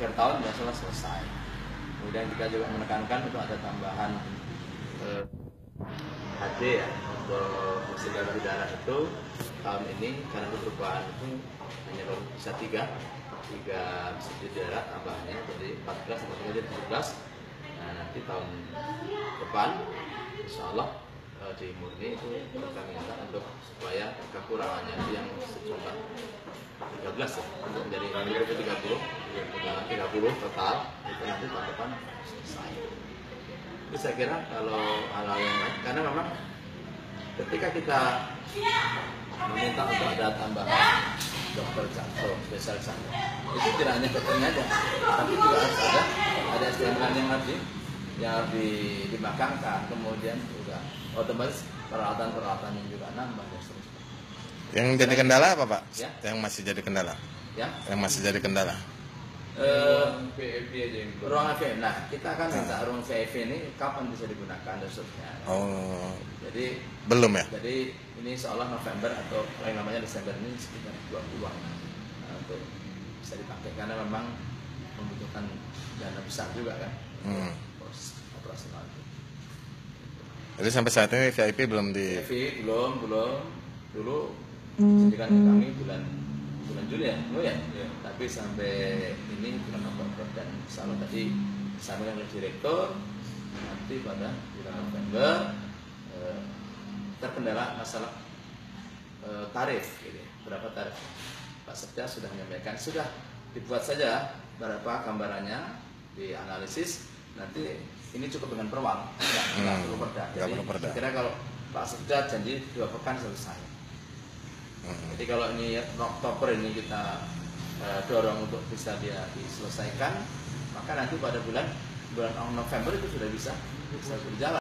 akhir tahun biasanya selesai. Kemudian kita juga menekankan untuk ada tambahan HD ya, untuk mesin donor darah itu tahun ini karena perubahan itu hanya baru bisa tiga mesin darah tambahannya, jadi 14 sampai kemudian 17. Nah nanti tahun depan insya Allah di murni itu kita minta untuk supaya kekurangannya itu yang sejumlah 13 ya, untuk menjadi 30 total itu nanti tahun depan selesai. Jadi saya kira kalau hal-hal yang lain, karena memang ketika kita meminta untuk ada tambahan dokter jantung, spesialis jantung, itu tidak hanya dokternya aja, tapi juga harus ada SDM yang harus dimakamkan, kemudian juga otomatis peralatan yang juga nambah dan seterusnya. Yang jadi kendala apa Pak? Ya? Yang masih jadi kendala? Ya? Yang masih jadi kendala? VIP aja yang ruang VIP. Nah, kita akan minta ruang VIP ini kapan bisa digunakan dan seterusnya. Oh, jadi belum ya? Jadi ini seolah November atau paling lamanya Desember ini sekitar 20-an untuk bisa dipakai, karena memang membutuhkan dana besar juga kan proses operasional itu. Jadi sampai saat ini VIP belum di... VIP belum dulu janjikan ke kami bulan Juli ya, tapi sampai ini bulan Oktober, dan insya Allah tadi disampaikan oleh direktur nanti pada bulan November terkendala masalah tarif, gitu. Berapa tarif? Pak Sekda sudah menyampaikan, sudah dibuat saja berapa gambarannya, dianalisis, nanti ini cukup dengan perwal, nggak perlu perda. Jadi kira kalau Pak Sekda janji 2 pekan selesai. Jadi kalau ini Oktober ini kita dorong untuk bisa dia diselesaikan, maka nanti pada bulan November itu sudah bisa berjalan.